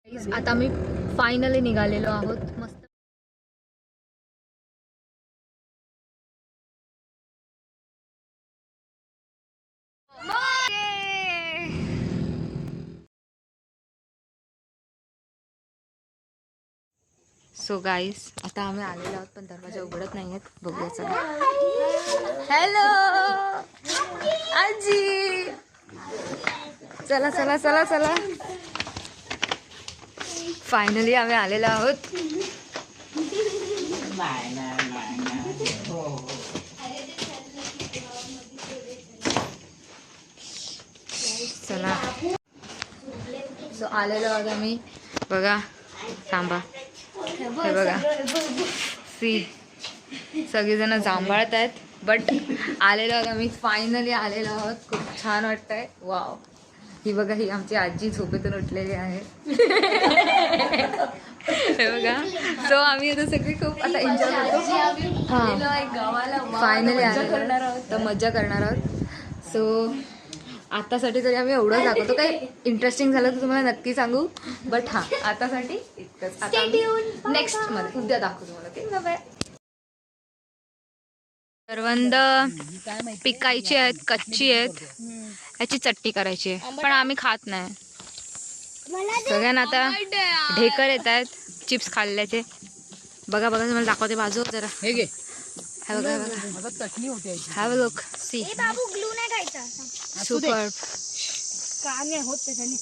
आता आम्ही फायनली निघालेलो आहोत. मस्त सो गाईस आता आम्ही आलेलो आहोत पण दरवाजा उघडत नाही आहेत. बघूया चला. हॅलो आजी, चला चला चला चला. फायनली आम्ही आलेलो आहोत. चला सो आलेलो आहोत आम्ही. बघा थांबा, हे बघा सी सगळेजण जांभळत आहेत. बट आलेलो आहोत आम्ही, फायनली आलेलो आहोत. खूप छान वाटतंय. वाव, ही बघा, ही आमची आजी झोपेतून उठलेली आहे. हे बघा. सो आम्ही आता सगळे खूप आता एन्जॉय करतो. हां, फायनली करणार आहोत तर मज्जा करणार आहोत. सो आतासाठी तरी आम्ही एवढं दाखवतो. काही इंटरेस्टिंग झालं तर तुम्हाला नक्की सांगू. बट हां, आतासाठी इतकंच. आता नेक्स्ट मध्ये उद्या दाखवू तुम्हाला. बाय. करवंद पिकायची आहेत, कच्ची आहेत. याची चटणी करायची आहे पण आम्ही खात नाही. सगळ्यांना आता ढेकर येत आहेत चिप्स खाल्ल्याचे. बघा बघा, तुम्हाला दाखवते बाजू जरा. हे घे, हा बघा, हे बघा चटणी होते. Have a look, see. बाबू ग्लू नाही खायचा. सुपर. का नाही होत त्याच्याने.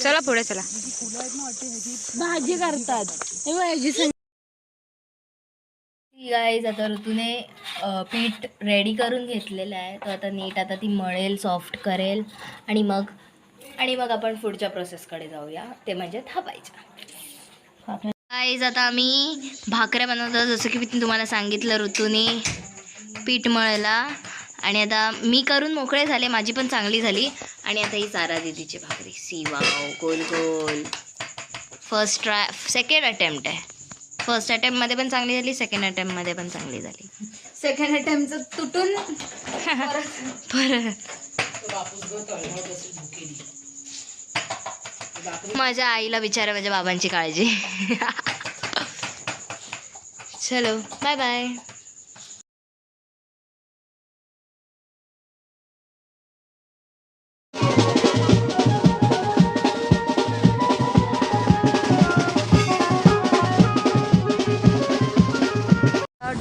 चला पुढे चला. भाजी करतात. गाईज आता ऋतूने पीठ रेडी करून घेतलेलं आहे. तर आता नीट आता ती मळेल, सॉफ्ट करेल आणि मग आपण पुढच्या प्रोसेसकडे जाऊया, ते म्हणजे थापायच्या. गाईज आता आम्ही भाकऱ्या बनवतो. जसं की मी तुम्हाला सांगितलं, ऋतूने पीठ मळला आणि आता मी करून मोकळे झाले. माझी पण चांगली झाली. आणि आता ही सारा दीदीची भाकरी. सी वाव, गोल गोल. फर्स्ट ट्राय, सेकंड अटेम्प्ट आहे. फर्स्ट अटेम्प्टमध्ये पण चांगली झाली, सेकंड अटेम्प्टमध्ये पण चांगली झाली. सेकंड अटेम्प्टचं तुटून परत माझ्या आईला विचारा माझ्या बाबांची काळजी. चलो बाय बाय.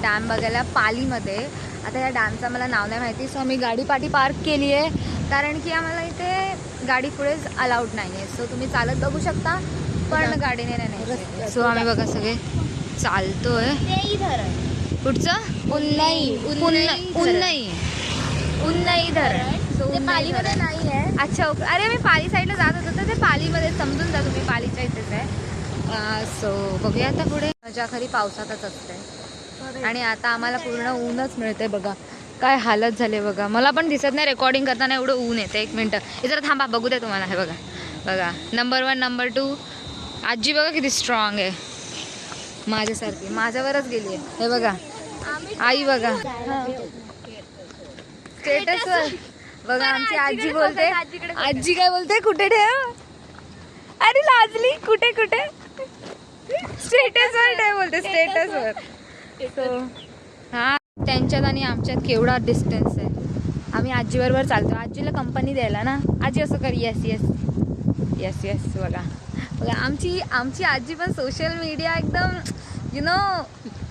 डॅम बघायला पालीमध्ये. आता या डॅमचं मला नाव नाही माहिती. सो आम्ही गाडी पाठी पार्क केली आहे कारण की आम्हाला इथे गाडी पुढेच अलाउड नाही आहे. सो तुम्ही चालत बघू शकता पण गाडीने नाही. सो आम्ही बघा सगळे चालतोय. कुठचं? उन्नई धरण. सो पालीमध्ये नाही आहे. अच्छा ओके. अरे मी पाली साईडला जात होतो तर ते पालीमध्ये, समजून जा तुम्ही, पालीच्या इथेच आहे. सो बघूया आता पुढे. मजा खरी पावसातच असते. आणि आता आम्हाला पूर्ण ऊनच मिळते. बघा काय हालत झाले. बघा मला पण दिसत नाही रेकॉर्डिंग करताना, एवढं ऊन येते. एक मिनटं हे जरा थांबा, बघू दे तुम्हाला. हे बघा बघा, नंबर 1 नंबर 2. आजी बघा किती स्ट्रॉंग आहे, माझ्यासारखी माझ्यावरच गेली आहे. हे बघा आई बघा स्टेटसवर. बघा आमची आजी बोलते. आजी काय बोलते? कुठे ठेव. अरे लाजली. कुठे कुठे? स्टेटसवर ठेव बोलते, स्टेटसवर. हां, त्यांच्यात आणि आमच्यात केवढा डिस्टन्स आहे. आम्ही आजीबरोबर चालतो, आजीला कंपनी द्यायला ना. आजी असं कर, येस येस येस येस. बघा बघा आमची आजी पण सोशल मीडिया एकदम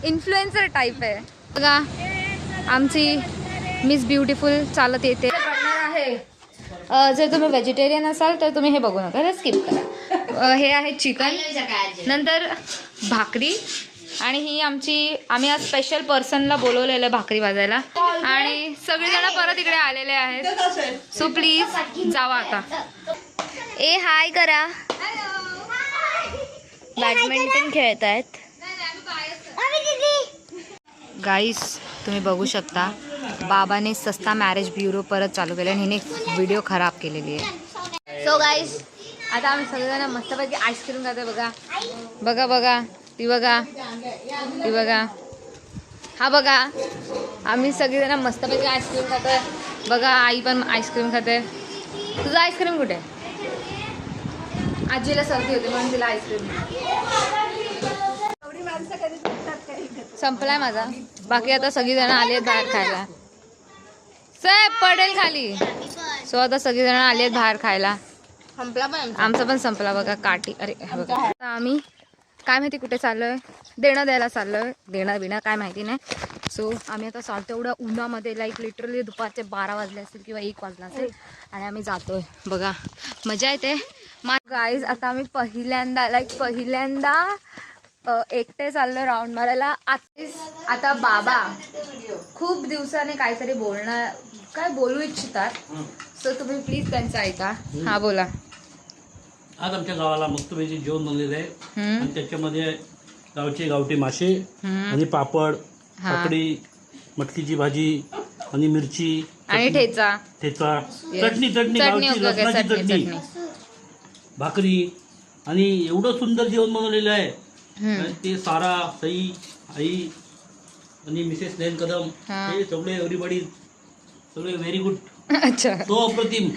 इन्फ्लुएन्सर टाईप आहे. बघा आमची मिस ब्युटिफुल चालत येते. जर तुम्ही व्हेजिटेरियन असाल तर तुम्ही हे बघू नका, स्किप करा. हे आहे चिकन, नंतर भाकरी. आणि ही आम्ही आज स्पेशल पर्सनला बोलवलेलं भाकरी भाजायला. आणि सगळेजण परत इकडे आलेले आहेत. सो प्लीज जावा आता. ए हाय करा. बॅडमिंटन खेळत आहेत गाईस. तुम्ही बघू शकता बाबाने सस्ता मॅरेज ब्युरो परत चालू केलं आणि हिने व्हिडिओ खराब केलेली आहे. सो गाईस आता आम्ही सगळेजण मस्तपैकी आईस्क्रीम खातोय. बघा बघा बघा, ती बघा, ती बघा, हा बघा. आम्ही सगळेजण मस्तपैकी आईस्क्रीम खातोय. बघा आई पण आईस्क्रीम खाते. तुझं आईस्क्रीम कुठे? आजीला सर्दी होते म्हणून तिला आईस्क्रीम. संपलाय माझा. बाकी आता सगळीजण आलेत बाहेर खायला. साहेब पडेल खाली. सो आता सगळीजण आलेत बाहेर खायला. संपला पण आमचा पण संपला बघा. काठी. अरे हे बघा. आता आम्ही काय माहिती कुठे चाललोय. देणं द्यायला चाललोय. देणं बिणं काय माहिती नाही. सो आम्ही आता चालतो एवढ्या उन्हामध्ये. लाईक लिटरली दुपारचे 12 वाजले असतील किंवा 1 वाजला असेल आणि आम्ही जातोय बघा. मजा येते. गाईज आता आम्ही पहिल्यांदा एकटे चाललोय राऊंड मारायला. आता बाबा खूप दिवसाने काहीतरी बोलू इच्छितात. सो तुम्ही प्लीज त्यांचं ऐका. हा बोला. आज आमच्या गावाला मस्तपैकी जेवण बनलेलं आहे आणि त्याच्यामध्ये गावठी मासे आणि पापड, काकडी, मटकीची भाजी आणि मिरची आणि ठेचा, चटणी गावची लसणाची चटणी, भाकरी आणि एवढं सुंदर जेवण बनवलेलं आहे. आणि ते सारा, सई, आई आणि मिसेस नयन कदम हे सगळे एव्हरीबडी सगळे व्हेरी गुड. अच्छा, तो अप्रतिम.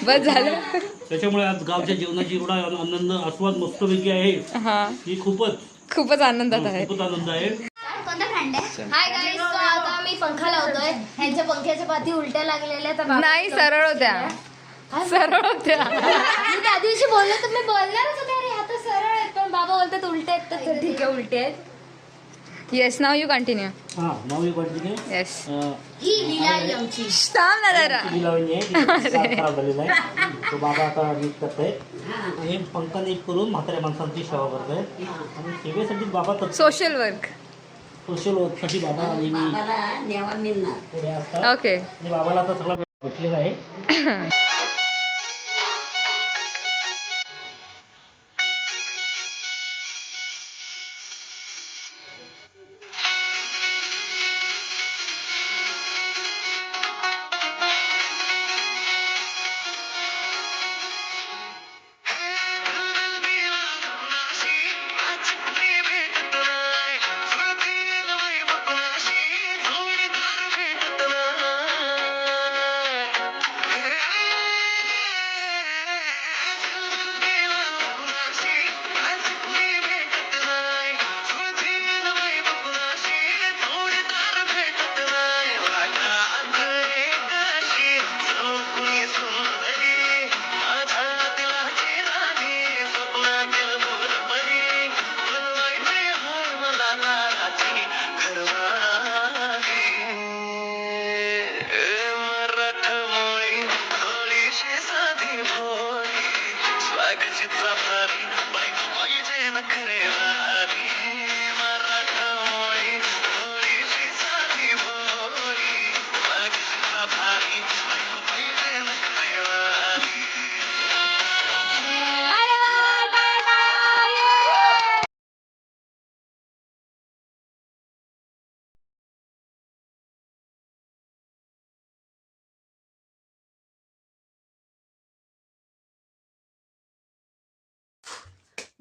बस झालं. त्याच्यामुळे आज गावच्या जेवणाची एवढा आनंद आस्वाद मस्तपैकी आहे की खूपच आनंदात आहे. खूपच आनंद आहे. हाय गाईज, आता आम्ही पंखा लावतोय. ह्यांच्या पंख्याच्या पाठी उलट्या लागलेल्या तर नाही, सरळ होत्या. मी त्या दिवशी बोलले तर मी बोलणारच होते अरे आता सरळ आहेत पण बाबा बोलतात उलटे आहेत तर ठीक आहे उलटे आहेत. Yes, now you continue. Now continue. Yes. ही लीला आहे आमची. थांब ना जरा. खराब झालेला आहे तो बाबा आता नीट करताय. हे पंखा नीट करून म्हाताऱ्या माणसांची सेवा करताय आणि सेवेसाठी बाबा सोशल वर्क साठी बाबा पुढे असतात. ओके. आणि बाबाला आता सगळं भेटलेलं आहे.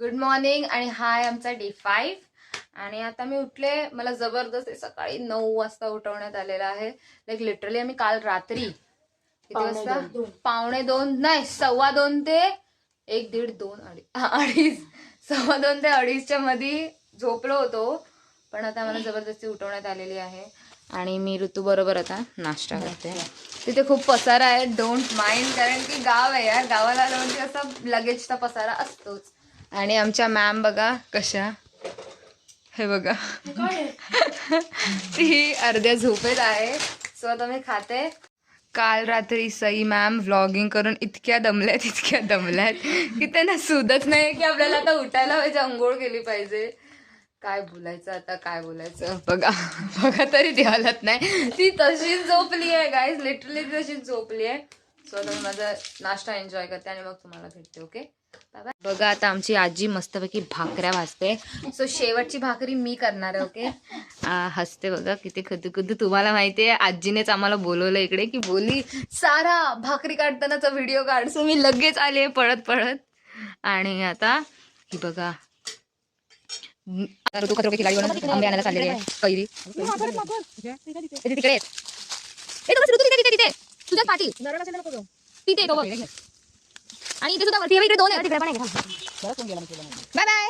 गुड मॉर्निंग आणि हाय आमचा डे 5. आणि आता मी उठले. मला जबरदस्त सकाळी 9 वाजता उठवण्यात आलेला आहे. लाईक लिटरली आम्ही काल रात्री किती वाजता 1:45 नाही 2:15 ते 1, 1:30, 2, 2:30 2:15 ते 2:30च्या मध्ये झोपलो होतो. पण आता मला जबरदस्ती उठवण्यात आलेली आहे आणि मी ऋतू बरोबर आता नाश्ता करते. तिथे खूप पसारा आहे. डोंट माइंड, कारण की गाव आहे यार. गावाला आलं म्हणजे असा लगेजचा पसारा असतोच. आणि आमच्या मॅम बघा कशा, हे बघा ती अर्ध्या झोपेत आहे. सो आता मी खाते. काल रात्री सई मॅम व्लॉगिंग करून इतक्या दमल्यात की त्यांना सुधच नाही की आपल्याला आता उठायला पाहिजे, अंघोळ केली पाहिजे. काय बोलायचं बघा तरी ती हलत नाही. ती तशीच झोपली आहे गाईज, लिटरली तशीच झोपली आहे. सो आता मी माझा नाश्ता एन्जॉय करते आणि मग तुम्हाला भेटते. ओके, बघा आता आमची आजी मस्तपैकी भाकऱ्या भाजते. सो शेवटची भाकरी मी करणार आहे. ओके, हसते बघा किती खुदू. तुम्हाला माहिती आहे आजीनेच आम्हाला बोलवलं इकडे की बोली सारा भाकरी काढतानाचा व्हिडिओ काढ. सो मी लगेच आले पळत आणि आता ही बघा ऋतू खतरों की खिलाडी बनून आंबे आणायला चाललेली आहे. कैरी तिकडे तिथे तुझ्या पाठी तिथे आणि इथे सुद्धा वरती इकडे 2 आहे, तिकडे पण आहे. Bye bye.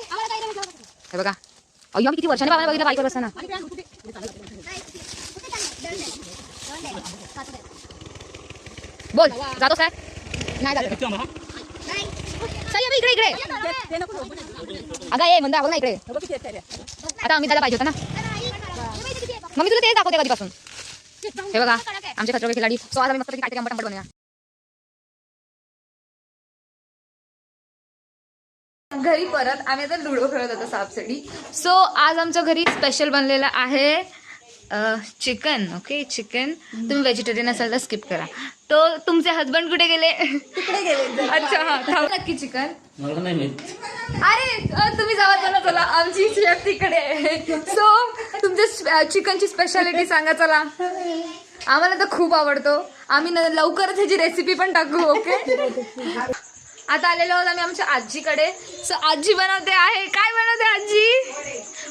हे बघा अय्यो आम्ही किती वर्षाने बाबांना बघितलं बाईकवर बसताना. बोल जातोस काय? नाही जातो. सई अबे इकडे अगं ये म्हणता बघ ना इकडे. आता आम्ही त्याला पाहिजे होता ना. मम्मी तुला तेच दाखवते कधीपासून. हे बघा आमचे खतरोगे खिलाडी. सो आज आम्ही मस्त काहीतरी आंबट बनवूया. घरी परत आम्ही आता लुडो खेळत होतो सापसिडी. सो आज आमच्या घरी स्पेशल बनलेलं आहे चिकन. Okay chicken. तुम्ही व्हेजिटेरियन असाल तर स्किप करा. तो तुमचे हस्बंड कुठे गेले? तिकडे गेले. अच्छा हा थांब नक्की चिकन. मला नाही माहित. अरे तुम्ही जावा चला चला आमची शेफ तिकडे आहे. सो तुमच्या चिकनची स्पेशालिटी सांगा चला. आम्हाला तर खूप आवडतो. आम्ही लवकरच ह्याची रेसिपी पण टाकू. ओके आता आलेलो आहोत आम्ही आमच्या आजीकडे. सो आजी बनवते आहे. काय बनवते आजी?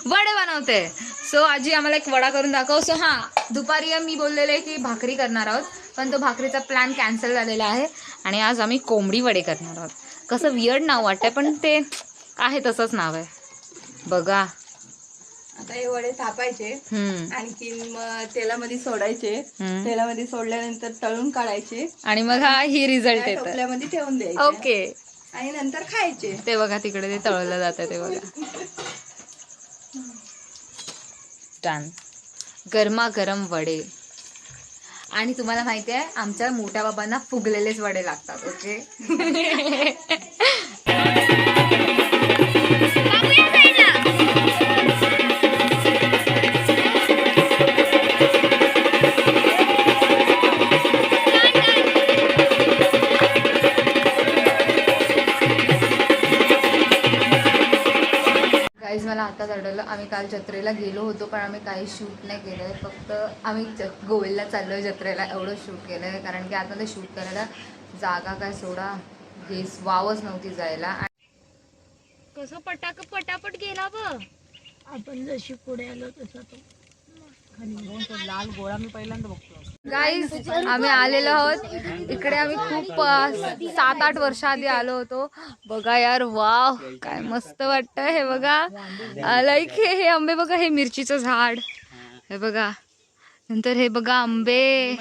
वडे बनवते. सो आजी आम्हाला एक वडा करून दाखव. सो हां दुपारी मी बोललेले की भाकरी करणार आहोत पण तो भाकरीचा प्लॅन कॅन्सल झालेला आहे आणि आज आम्ही कोंबडी वडे करणार आहोत. कसं वियर्ड नाव वाटतंय पण ते आहे तसंच नाव आहे. बघा आता हे वडे थापायचे आणखी मग तेलामध्ये सोडायचे. तेलामध्ये सोडल्यानंतर तळून काढायचे आणि मग हा ही रिझल्ट येतं. टोपल्यामध्ये ठेवून द्यायचे. ओके आणि नंतर खायचे. ते बघा तिकडे ते तळलं जातं ते बघा. डन. गरमागरम वडे. आणि तुम्हाला माहिती आहे आमच्या मोठ्या बाबांना फुगलेलेच वडे लागतात. ओके गाईज मला आताच आढळलं आम्ही काल जत्रेला गेलो होतो पण आम्ही काही शूट नाही केलं आहे. फक्त आम्ही गोव्याला चाललो आहे जत्रेला एवढं शूट केलं आहे कारण की आता ते शूट करायला जागा काय सोडा हे वावच नव्हती जायला. कसं पटापट गेला ब आपण जशी पुढे आलो तसा तो लाल गोळा मी पहिल्यांदा बघतो. गाईज आम्ही आलेलो आहोत इकडे. आम्ही खूप 7-8 वर्ष आधी आलो होतो. बघा यार वाव काय मस्त वाटतं. हे बघा लाईक हे आंबे बघा. हे मिरचीचं झाड हे बघा. नंतर हे बघा आंबे.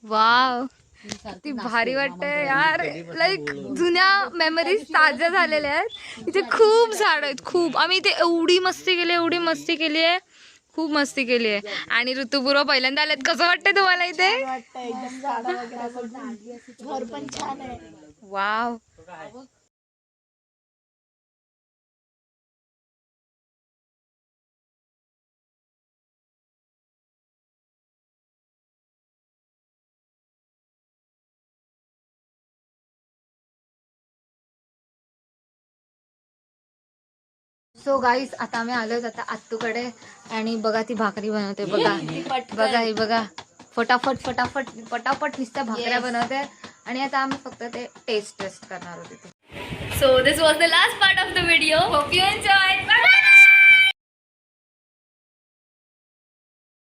वाव ती भारी वाटतंय यार. लाईक जुन्या मेमरीज ताज्या झालेल्या आहेत. इथे खूप झाड आहेत खूप. आम्ही इथे एवढी मस्ती केली आहे खूप मस्ती केली आहे. आणि ऋतुपूर्व पहिल्यांदा आलेत. कसं वाटतंय तुम्हाला इथे? घर पण छान आहे. वाव सो गाईज आता आम्ही आलोय आता आत्तूकडे आणि बघा ती भाकरी बनवते. बघा बघा ही बघा फटाफट नुसत्या भाकऱ्या बनवते आणि आता आम्ही फक्त ते टेस्ट करणार होते. So this was the last part of the video. Hope you enjoyed.